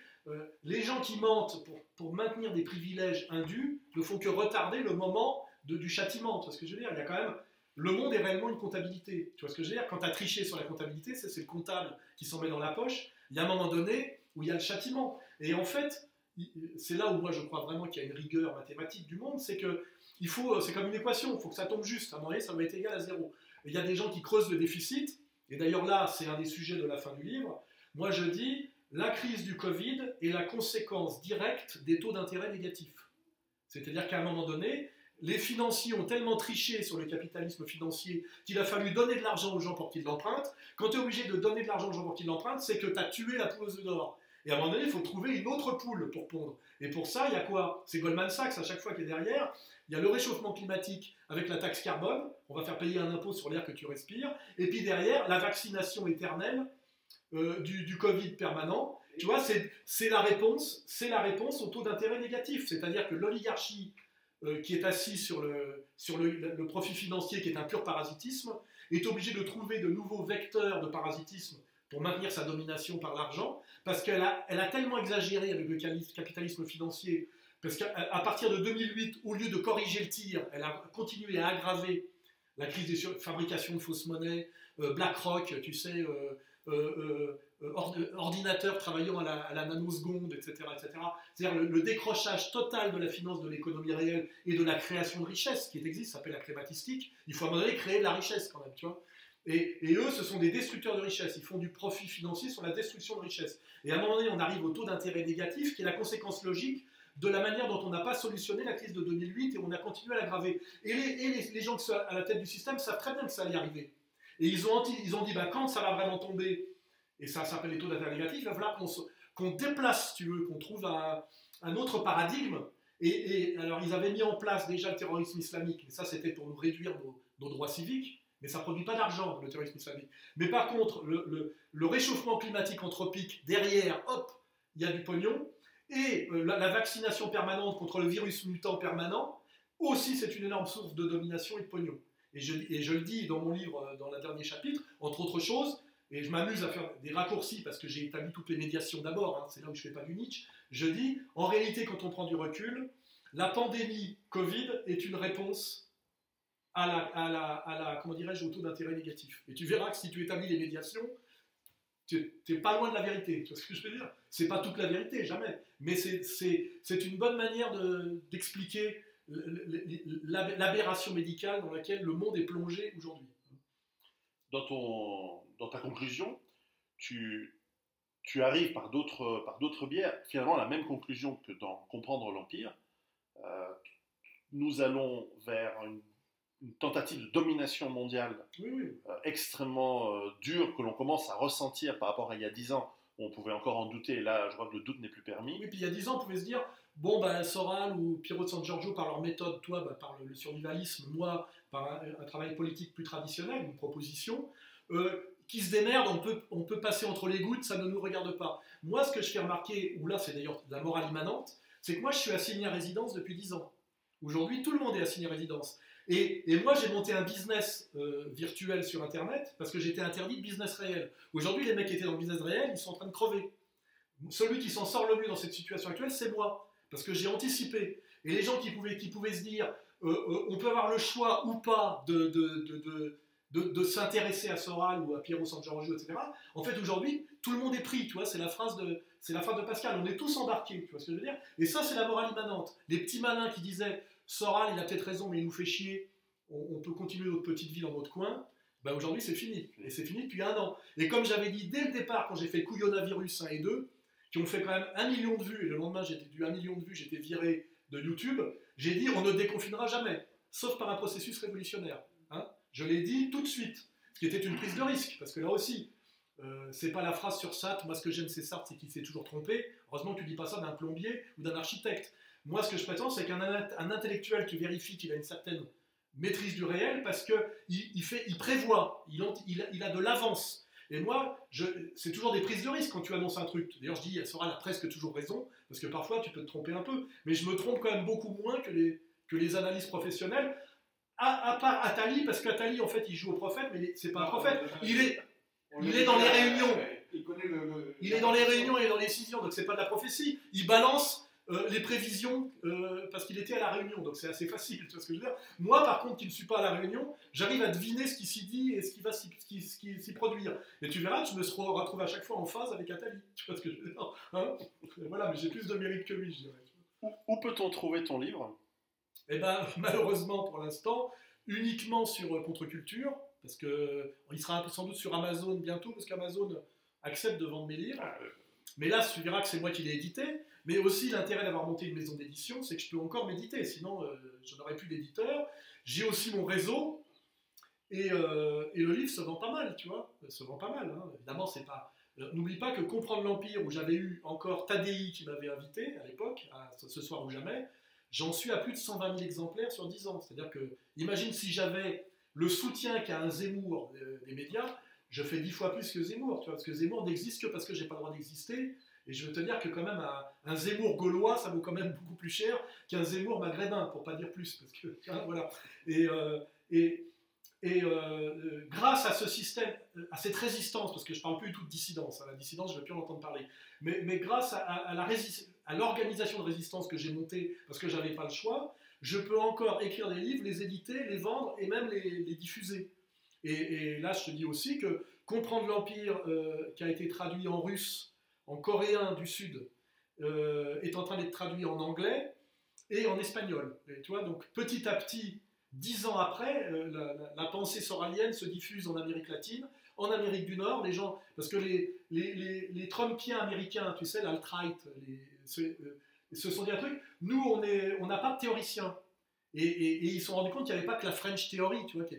Les gens qui mentent pour maintenir des privilèges indus ne font que retarder le moment du châtiment. Tu vois ce que je veux dire? Il y a quand même le monde est réellement une comptabilité. Tu vois ce que je veux dire? Quand tu as triché sur la comptabilité, c'est le comptable qui s'en met dans la poche. Il y a un moment donné où il y a le châtiment. Et en fait, c'est là où moi je crois vraiment qu'il y a une rigueur mathématique du monde, c'est que c'est comme une équation, il faut que ça tombe juste. À un moment donné, ça doit être égal à zéro. Et il y a des gens qui creusent le déficit, et d'ailleurs là, c'est un des sujets de la fin du livre. Moi je dis, la crise du Covid est la conséquence directe des taux d'intérêt négatifs. C'est-à-dire qu'à un moment donné, les financiers ont tellement triché sur le capitalisme financier qu'il a fallu donner de l'argent aux gens pour qu'ils l'empruntent. Quand tu es obligé de donner de l'argent aux gens pour qu'ils l'empruntent, c'est que tu as tué la poule aux œufs d'or. Et à un moment donné, il faut trouver une autre poule pour pondre. Et pour ça, il y a quoi? C'est Goldman Sachs, à chaque fois qui est derrière. Il y a le réchauffement climatique avec la taxe carbone. On va faire payer un impôt sur l'air que tu respires. Et puis derrière, la vaccination éternelle du Covid permanent. Tu vois, c'est la réponse au taux d'intérêt négatif. C'est-à-dire que l'oligarchie qui est assise sur le profit financier, qui est un pur parasitisme, est obligée de trouver de nouveaux vecteurs de parasitisme pour maintenir sa domination par l'argent, parce qu'elle a tellement exagéré avec le capitalisme financier, parce qu'à partir de 2008, au lieu de corriger le tir, elle a continué à aggraver la crise des fabrications de fausses monnaies, BlackRock, tu sais, ordinateurs travaillant à la nanoseconde, etc. C'est-à-dire le décrochage total de la finance de l'économie réelle et de la création de richesse qui existe, ça s'appelle la crématistique. Il faut à un moment donné créer de la richesse quand même, tu vois. Et eux, ce sont des destructeurs de richesse. Ils font du profit financier sur la destruction de richesse. Et à un moment donné, on arrive au taux d'intérêt négatif, qui est la conséquence logique de la manière dont on n'a pas solutionné la crise de 2008 et on a continué à l'aggraver. Et les gens qui sont à la tête du système savent très bien que ça allait arriver. Et ils ont dit, bah, quand ça va vraiment tomber, et ça s'appelle les taux d'intérêt négatifs, il va falloir qu'on déplace, si tu veux, qu'on trouve un autre paradigme. Et alors, ils avaient mis en place déjà le terrorisme islamique, mais ça, c'était pour nous réduire nos droits civiques. Mais ça ne produit pas d'argent, le terrorisme islamique. Mais par contre, le réchauffement climatique anthropique, derrière, hop, il y a du pognon. Et la vaccination permanente contre le virus mutant permanent, aussi, c'est une énorme source de domination et de pognon. Et je le dis dans mon livre, dans le dernier chapitre, entre autres choses, et je m'amuse à faire des raccourcis parce que j'ai établi toutes les médiations d'abord, hein, c'est là où je ne fais pas du Nietzsche. Je dis, en réalité, quand on prend du recul, la pandémie Covid est une réponse comment dirais-je, au taux d'intérêt négatif. Et tu verras que si tu établis les médiations, tu n'es pas loin de la vérité. Tu vois ce que je veux dire? C'est pas toute la vérité, jamais. Mais c'est une bonne manière d'expliquer l'aberration médicale dans laquelle le monde est plongé aujourd'hui. Dans ta conclusion, tu arrives par d'autres biais, finalement, à la même conclusion que dans Comprendre l'Empire. Nous allons vers une tentative de domination mondiale extrêmement dure que l'on commence à ressentir par rapport à il y a 10 ans, où on pouvait encore en douter, et là je crois que le doute n'est plus permis. Oui, puis il y a 10 ans on pouvait se dire, bon ben Soral ou Piero de San Giorgio par leur méthode, toi par le survivalisme, moi par un travail politique plus traditionnel, une proposition, qui se démerde, on peut passer entre les gouttes, ça ne nous regarde pas. Moi ce que je fais remarquer, ou là c'est d'ailleurs de la morale immanente, c'est que moi je suis assigné à résidence depuis 10 ans. Aujourd'hui tout le monde est assigné à résidence. Et moi, j'ai monté un business virtuel sur Internet parce que j'étais interdit de business réel. Aujourd'hui, les mecs qui étaient dans le business réel, ils sont en train de crever. Celui qui s'en sort le mieux dans cette situation actuelle, c'est moi. Parce que j'ai anticipé. Et les gens qui pouvaient se dire on peut avoir le choix ou pas de s'intéresser à Soral ou à Piero San Giorgio, etc. En fait, aujourd'hui, tout le monde est pris. Tu vois, c'est la phrase de Pascal. On est tous embarqués. Tu vois ce que je veux dire? Et ça, c'est la morale immanente. Les petits malins qui disaient Soral, il a peut-être raison, mais il nous fait chier. On peut continuer notre petite vie dans notre coin. Ben aujourd'hui, c'est fini. Et c'est fini depuis 1 an. Et comme j'avais dit dès le départ, quand j'ai fait Couillonavirus 1 et 2, qui ont fait quand même 1 million de vues, et le lendemain, j'étais du 1 million de vues, j'étais viré de YouTube, j'ai dit on ne déconfinera jamais, sauf par un processus révolutionnaire. Hein, je l'ai dit tout de suite, ce qui était une prise de risque, parce que là aussi, c'est pas la phrase sur Sartre, moi ce que j'aime c'est Sartre, c'est qu'il s'est toujours trompé. Heureusement que tu dis pas ça d'un plombier ou d'un architecte. Moi, ce que je prétends, c'est qu'un intellectuel, tu vérifies qu'il a une certaine maîtrise du réel parce qu'il prévoit, il a de l'avance. Et moi, c'est toujours des prises de risque quand tu annonces un truc. D'ailleurs, je dis, elle a presque toujours raison, parce que parfois, tu peux te tromper un peu. Mais je me trompe quand même beaucoup moins que les analyses professionnelles, à part Attali, parce qu'Attali, en fait, il joue au prophète, mais c'est pas un prophète. Il est dans les réunions. Il est dans les réunions et dans les décisions, donc c'est pas de la prophétie. Il balance les prévisions, parce qu'il était à la réunion, donc c'est assez facile, tu vois ce que je veux dire. Moi, par contre, qui ne suis pas à la réunion, j'arrive à deviner ce qui s'y dit et ce qui va s'y produire. Et tu verras, je me retrouve à chaque fois en phase avec Attali, tu vois ce que je veux dire, hein. Voilà, mais j'ai plus de mérite que lui, je dirais. Où peut-on trouver ton livre? Eh ben, malheureusement, pour l'instant, uniquement sur Contre-Culture, parce qu'il sera sans doute sur Amazon bientôt, parce qu'Amazon accepte de vendre mes livres. Mais là, tu verras que c'est moi qui l'ai édité. Mais aussi, l'intérêt d'avoir monté une maison d'édition, c'est que je peux encore m'éditer. Sinon, je n'aurais plus d'éditeur. J'ai aussi mon réseau. Et le livre se vend pas mal, tu vois. Se vend pas mal, hein. Évidemment, c'est pas... N'oublie pas que Comprendre l'Empire, où j'avais eu encore Tadei qui m'avait invité à l'époque, à Ce soir ou jamais, j'en suis à plus de 120 000 exemplaires sur 10 ans. C'est-à-dire que, imagine si j'avais le soutien qu'a un Zemmour des médias, je fais 10 fois plus que Zemmour, tu vois, parce que Zemmour n'existe que parce que j'ai pas le droit d'exister. Et je veux te dire que quand même un Zemmour gaulois, ça vaut quand même beaucoup plus cher qu'un Zemmour maghrébin, pour pas dire plus, parce que voilà. Grâce à ce système, à cette résistance, parce que je parle plus du tout de dissidence, hein, la dissidence, je ne veux plus en entendre parler, mais grâce à l'organisation de résistance que j'ai montée, parce que j'avais pas le choix, je peux encore écrire des livres, les éditer, les vendre et même les diffuser. Et là, je te dis aussi que Comprendre l'Empire, qui a été traduit en russe, en coréen du Sud, est en train d'être traduit en anglais et en espagnol. Et tu vois, donc petit à petit, 10 ans après, la pensée soralienne se diffuse en Amérique latine, en Amérique du Nord, les gens, parce que les Trumpiens américains, tu sais, l'alt-right, ce sont des trucs, nous, on n'a pas de théoriciens. Et ils se sont rendus compte qu'il n'y avait pas que la French Theory, tu vois, qui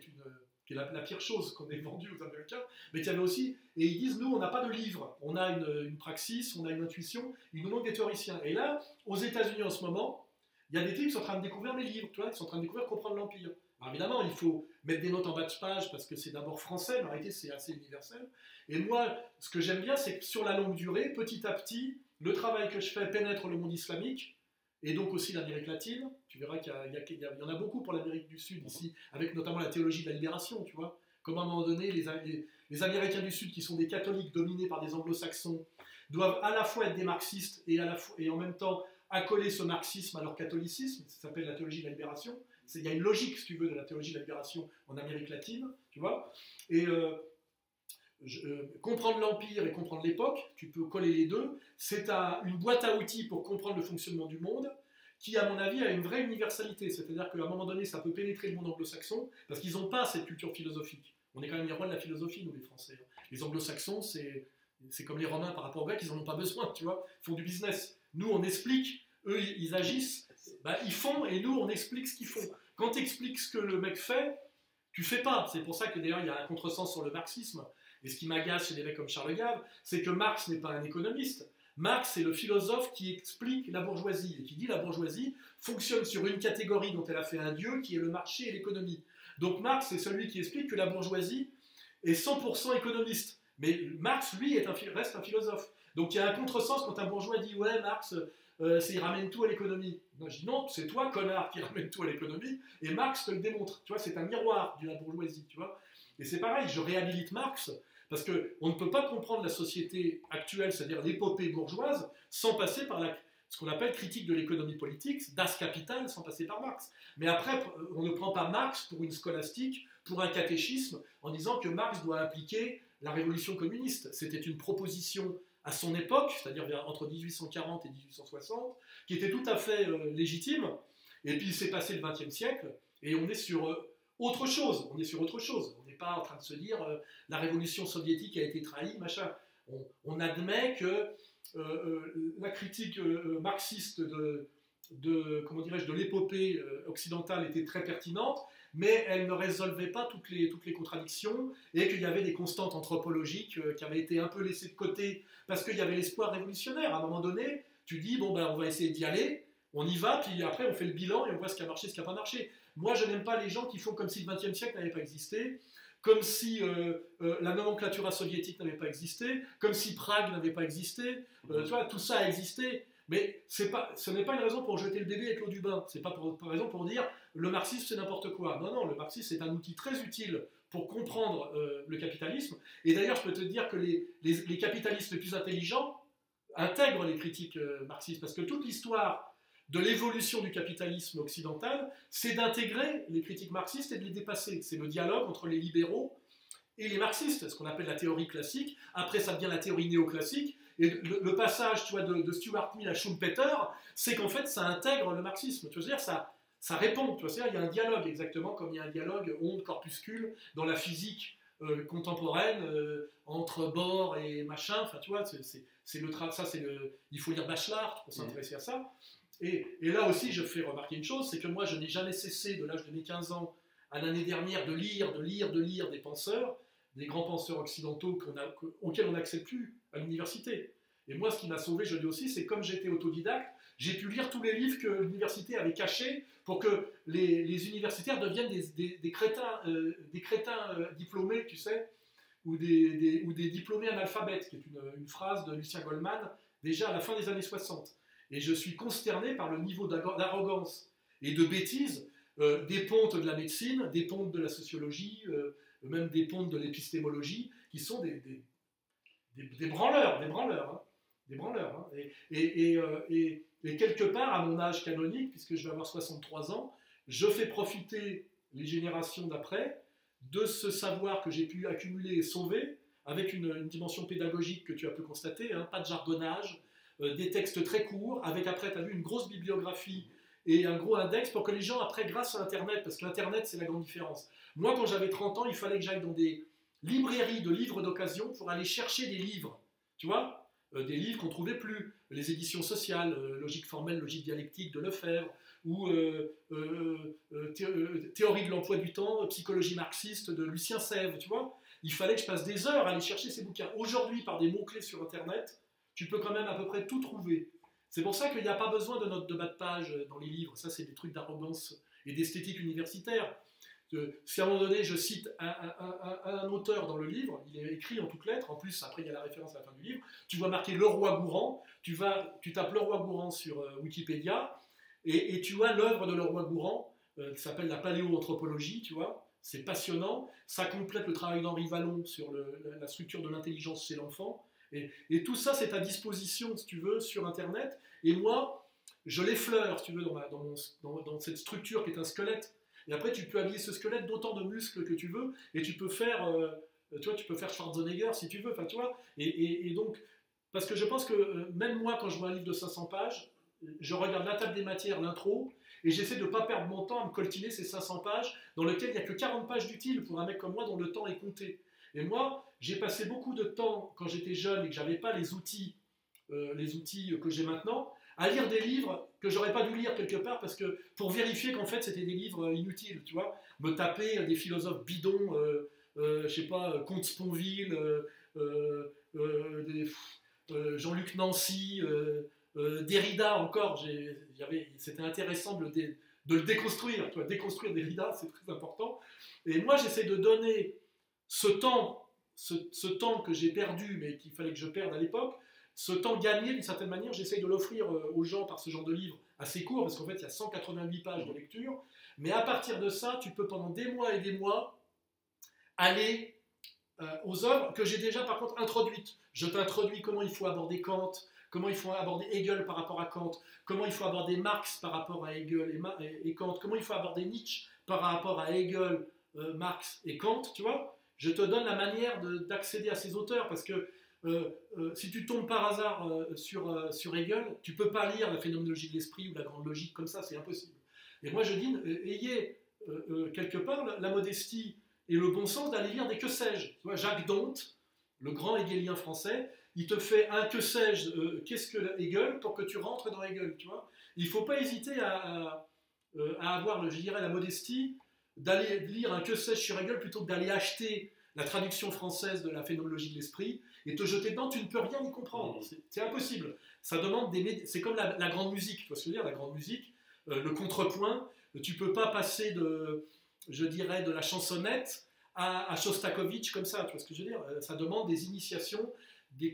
est la pire chose qu'on ait vendue aux Américains, mais qu'il y avait aussi, et ils disent, nous, on n'a pas de livre, on a une praxis, on a une intuition, il nous manque des théoriciens. Et là, aux États-Unis en ce moment, il y a des types qui sont en train de découvrir mes livres, tu vois, qui sont en train de découvrir Comprendre l'Empire. Alors évidemment, il faut mettre des notes en bas de page parce que c'est d'abord français, mais en réalité, c'est assez universel. Et moi, ce que j'aime bien, c'est que sur la longue durée, petit à petit, le travail que je fais pénètre le monde islamique, et donc aussi l'Amérique latine. Tu verras qu'il y en a beaucoup pour l'Amérique du Sud ici, avec notamment la théologie de la libération, tu vois. Comme à un moment donné, les Américains du Sud, qui sont des catholiques dominés par des anglo-saxons, doivent à la fois être des marxistes et en même temps accoler ce marxisme à leur catholicisme. Ça s'appelle la théologie de la libération. Il y a une logique, si tu veux, de la théologie de la libération en Amérique latine, tu vois. Et comprendre l'Empire et comprendre l'époque, tu peux coller les deux, c'est une boîte à outils pour comprendre le fonctionnement du monde, qui, à mon avis, a une vraie universalité. C'est-à-dire qu'à un moment donné, ça peut pénétrer le monde anglo-saxon, parce qu'ils n'ont pas cette culture philosophique. On est quand même les rois de la philosophie, nous, les Français. Les anglo-saxons, c'est comme les Romains par rapport aux Grecs, ils n'en ont pas besoin, tu vois. Ils font du business. Nous, on explique, eux, ils agissent, ils font, et nous, on explique ce qu'ils font. Quand tu expliques ce que le mec fait, tu fais pas. C'est pour ça que d'ailleurs, il y a un contresens sur le marxisme. Et ce qui m'agace chez des mecs comme Charles Gave, c'est que Marx n'est pas un économiste. Marx, c'est le philosophe qui explique la bourgeoisie, et qui dit la bourgeoisie fonctionne sur une catégorie dont elle a fait un dieu, qui est le marché et l'économie. Donc Marx, c'est celui qui explique que la bourgeoisie est 100% économiste. Mais Marx, lui, reste un philosophe. Donc il y a un contresens quand un bourgeois dit « Ouais, Marx, il ramène tout à l'économie ». Non, je dis « Non, c'est toi, connard, qui ramène tout à l'économie, et Marx te le démontre. » Tu vois, c'est un miroir de la bourgeoisie, tu vois. Et c'est pareil, je réhabilite Marx, parce qu'on ne peut pas comprendre la société actuelle, c'est-à-dire l'épopée bourgeoise, sans passer par ce qu'on appelle critique de l'économie politique, Das Kapital, sans passer par Marx. Mais après, on ne prend pas Marx pour une scolastique, pour un catéchisme, en disant que Marx doit appliquer la révolution communiste. C'était une proposition à son époque, c'est-à-dire entre 1840 et 1860, qui était tout à fait légitime. Et puis il s'est passé le XXe siècle, et on est sur autre chose. On n'est pas en train de se dire la révolution soviétique a été trahie, machin. On admet que la critique marxiste de l'épopée occidentale était très pertinente, mais elle ne résolvait pas toutes les contradictions, et qu'il y avait des constantes anthropologiques qui avaient été un peu laissées de côté parce qu'il y avait l'espoir révolutionnaire. À un moment donné, tu dis, bon, on va essayer d'y aller, on y va, puis après on fait le bilan et on voit ce qui a marché, ce qui n'a pas marché. Moi, je n'aime pas les gens qui font comme si le XXe siècle n'avait pas existé, comme si la nomenclatura soviétique n'avait pas existé, comme si Prague n'avait pas existé. Tu vois, tout ça a existé. Mais ce n'est pas une raison pour jeter le bébé avec l'eau du bain. Ce n'est pas une raison pour dire le marxisme c'est n'importe quoi. Non, non, le marxisme c'est un outil très utile pour comprendre le capitalisme. Et d'ailleurs, je peux te dire que les capitalistes les plus intelligents, intègre les critiques marxistes, parce que toute l'histoire de l'évolution du capitalisme occidental, c'est d'intégrer les critiques marxistes et de les dépasser. C'est le dialogue entre les libéraux et les marxistes, ce qu'on appelle la théorie classique. Après, ça devient la théorie néoclassique. Et le passage, tu vois, de Stuart Mill à Schumpeter, c'est qu'en fait, ça intègre le marxisme. Tu veux dire, ça répond. Tu vois, il y a un dialogue, exactement comme il y a un dialogue onde-corpuscule dans la physique contemporaine entre Bohr et machin. Enfin, tu vois, il faut lire Bachelard pour s'intéresser à ça. Et là aussi, je fais remarquer une chose, c'est que moi, je n'ai jamais cessé, de l'âge de mes 15 ans à l'année dernière, de lire des penseurs, des grands penseurs occidentaux auxquels on n'accède plus à l'université. Et moi, ce qui m'a sauvé, je le dis aussi, c'est comme j'étais autodidacte, j'ai pu lire tous les livres que l'université avait cachés pour que les universitaires deviennent des crétins, diplômés, tu sais, ou des diplômés analphabètes, qui est une phrase de Lucien Goldman, déjà à la fin des années 60. Et je suis consterné par le niveau d'arrogance et de bêtise des pontes de la médecine, des pontes de la sociologie, même des pontes de l'épistémologie, qui sont des branleurs, hein. Et quelque part, à mon âge canonique, puisque je vais avoir 63 ans, je fais profiter les générations d'après de ce savoir que j'ai pu accumuler et sauver, avec une dimension pédagogique que tu as pu constater, hein, pas de jargonnage, des textes très courts, avec après, tu as vu, une grosse bibliographie et un gros index pour que les gens, après, grâce à Internet, parce que l'Internet, c'est la grande différence. Moi, quand j'avais 30 ans, il fallait que j'aille dans des librairies de livres d'occasion pour aller chercher des livres, tu vois, des livres qu'on ne trouvait plus, les éditions sociales, logique formelle, logique dialectique de Lefebvre, ou théorie de l'emploi du temps, psychologie marxiste de Lucien Sèvres, tu vois. Il fallait que je passe des heures à aller chercher ces bouquins. Aujourd'hui, par des mots-clés sur Internet, tu peux quand même à peu près tout trouver. C'est pour ça qu'il n'y a pas besoin de notes de bas de page dans les livres. Ça, c'est des trucs d'arrogance et d'esthétique universitaire. Si à un moment donné, je cite un auteur dans le livre, il est écrit en toutes lettres, en plus, après, il y a la référence à la fin du livre, tu vois marqué Leroi-Gourhan, tu tapes Leroi-Gourhan sur Wikipédia, et tu as l'œuvre de Leroi-Gourhan, qui s'appelle la paléoanthropologie, tu vois. C'est passionnant. Ça complète le travail d'Henri Vallon sur la structure de l'intelligence chez l'enfant. Et tout ça, c'est à disposition, si tu veux, sur Internet. Et moi, je l'effleure, si tu veux, dans cette structure qui est un squelette. Et après, tu peux habiller ce squelette d'autant de muscles que tu veux, et tu peux faire, tu vois, tu peux faire Schwarzenegger si tu veux, enfin, tu vois. Et donc, parce que je pense que même moi, quand je vois un livre de 500 pages, je regarde la table des matières, l'intro, et j'essaie de ne pas perdre mon temps à me coltiner ces 500 pages dans lesquelles il n'y a que 40 pages d'utiles pour un mec comme moi dont le temps est compté. Et moi, j'ai passé beaucoup de temps quand j'étais jeune et que je n'avais pas les outils que j'ai maintenant, à lire des livres que j'aurais pas dû lire quelque part parce que pour vérifier qu'en fait c'était des livres inutiles, tu vois, me taper des philosophes bidons, je sais pas, Comte Sponville, Jean-Luc Nancy, Derrida encore, c'était intéressant de le déconstruire, tu vois, déconstruire Derrida, c'est très important. Et moi j'essaie de donner ce temps que j'ai perdu, mais qu'il fallait que je perde à l'époque, ce temps gagné, d'une certaine manière, j'essaye de l'offrir aux gens par ce genre de livre assez court, parce qu'en fait, il y a 188 pages de lecture. Mais à partir de ça, tu peux pendant des mois et des mois aller aux œuvres que j'ai déjà, par contre, introduites. Je t'introduis comment il faut aborder Kant, comment il faut aborder Hegel par rapport à Kant, comment il faut aborder Marx par rapport à Hegel et Kant, comment il faut aborder Nietzsche par rapport à Hegel, Marx et Kant, tu vois. Je te donne la manière d'accéder à ces auteurs, parce que si tu tombes par hasard sur Hegel, tu ne peux pas lire la phénoménologie de l'esprit ou la grande logique comme ça, c'est impossible. Et moi je dis, ayez quelque part la modestie et le bon sens d'aller lire des que sais-je. Tu vois, Jacques Donte, le grand hegelien français, il te fait un que sais-je, qu'est-ce que Hegel, pour que tu rentres dans Hegel. Tu vois. Il ne faut pas hésiter à avoir, je dirais, la modestie d'aller lire un que sais-je sur Hegel plutôt que d'aller acheter la traduction française de la phénoménologie de l'esprit et te jeter dedans, tu ne peux rien y comprendre. C'est impossible. Ça demande c'est comme la grande musique, tu vois ce que je veux dire, la grande musique, le contrepoint, tu ne peux pas passer je dirais, de la chansonnette à Shostakovich comme ça, tu vois ce que je veux dire. Ça demande des initiations, des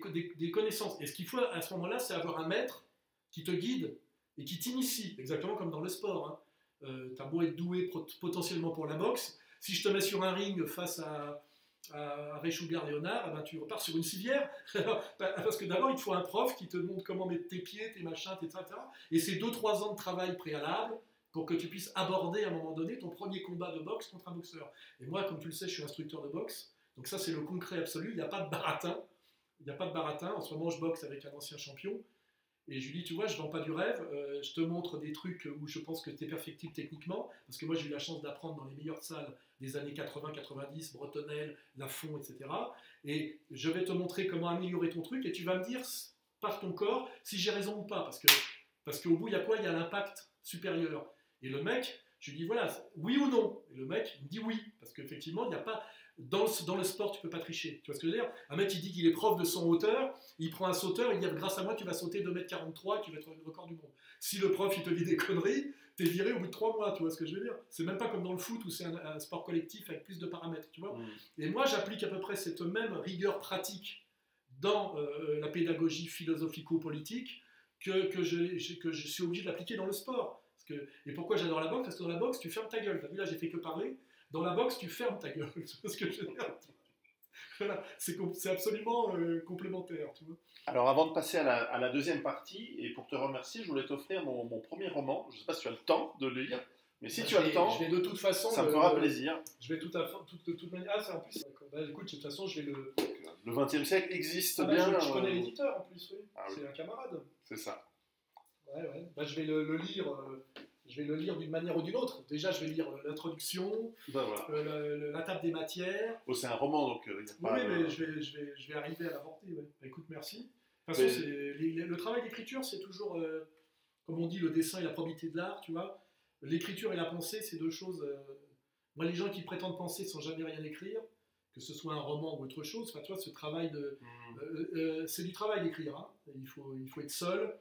connaissances. Et ce qu'il faut à ce moment-là, c'est avoir un maître qui te guide et qui t'initie, exactement comme dans le sport. Hein. Tu as beau être doué potentiellement pour la boxe, si je te mets sur un ring face à à Réchougar-Léonard, eh ben, tu repars sur une civière. Parce que d'abord, il te faut un prof qui te montre comment mettre tes pieds, tes machins, etc. Et c'est 2-3 ans de travail préalable pour que tu puisses aborder à un moment donné ton premier combat de boxe contre un boxeur. Et moi, comme tu le sais, je suis instructeur de boxe. Donc ça, c'est le concret absolu. Il n'y a pas de baratin. Il n'y a pas de baratin. En ce moment, je boxe avec un ancien champion. Et je lui dis, tu vois, je ne vends pas du rêve, je te montre des trucs où je pense que tu es perfectible techniquement, parce que moi j'ai eu la chance d'apprendre dans les meilleures salles des années 80-90, Bretonnel, Lafont, etc. Et je vais te montrer comment améliorer ton truc, et tu vas me dire par ton corps si j'ai raison ou pas, parce qu'au bout, il y a quoi? Il y a l'impact supérieur. Et le mec, je lui dis, voilà, oui ou non? Et le mec, il me dit oui, parce qu'effectivement, il n'y a pas... Dans le sport, tu ne peux pas tricher. Tu vois ce que je veux dire? Un mec, il dit qu'il est prof de son hauteur, il prend un sauteur, il dit grâce à moi, tu vas sauter 2,43 m et tu vas être le record du monde. Si le prof, il te dit des conneries, t'es viré au bout de 3 mois, tu vois ce que je veux dire? C'est même pas comme dans le foot où c'est un sport collectif avec plus de paramètres, tu vois. Et moi, j'applique à peu près cette même rigueur pratique dans la pédagogie philosophico-politique que je suis obligé de l'appliquer dans le sport. Et pourquoi j'adore la boxe? Parce que dans la boxe, tu fermes ta gueule. T'as vu, là, j'ai fait que parler. Dans la boxe, tu fermes ta gueule. Tu vois ce que je veux dire? Voilà, c'est absolument complémentaire. Tu vois. Alors, avant de passer à la deuxième partie, et pour te remercier, je voulais t'offrir mon premier roman. Je ne sais pas si tu as le temps de le lire, mais si tu as le temps, je vais de toute façon, ça me fera plaisir. Je vais de toute manière. Ah, c'est en plus. Bah, écoute, de toute façon, je vais le. Le XXe siècle existe bah, bien. Je connais l'éditeur en plus, oui. Ah, c'est oui. un camarade. C'est ça. Ouais. Bah, je vais le lire. Je vais le lire d'une manière ou d'une autre. Déjà, je vais lire l'introduction, Ben, voilà. la table des matières. Oh, c'est un roman, donc il n'y a pas... Oui, mais je vais arriver à l'aborder. Ouais. Bah, écoute, merci. De toute façon, le travail d'écriture, c'est toujours, comme on dit, le dessin et la probité de l'art, tu vois. L'écriture et la pensée, c'est deux choses. Moi, les gens qui prétendent penser sans jamais rien écrire, que ce soit un roman ou autre chose, tu vois, ce travail c'est du travail d'écrire. Hein. Il faut être seul.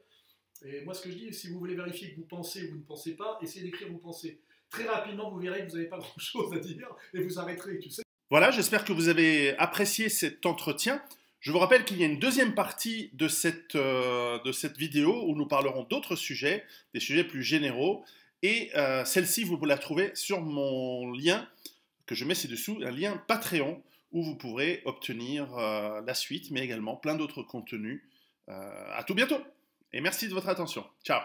Et moi, ce que je dis, si vous voulez vérifier que vous pensez ou vous ne pensez pas, essayez d'écrire vos pensées. Très rapidement, vous verrez que vous n'avez pas grand-chose à dire et vous arrêterez, tu sais. Voilà, j'espère que vous avez apprécié cet entretien. Je vous rappelle qu'il y a une deuxième partie de cette vidéo où nous parlerons d'autres sujets, des sujets plus généraux. Et celle-ci, vous la trouvez sur mon lien que je mets ci-dessous, un lien Patreon, où vous pourrez obtenir la suite, mais également plein d'autres contenus. À tout bientôt! Et merci de votre attention. Ciao!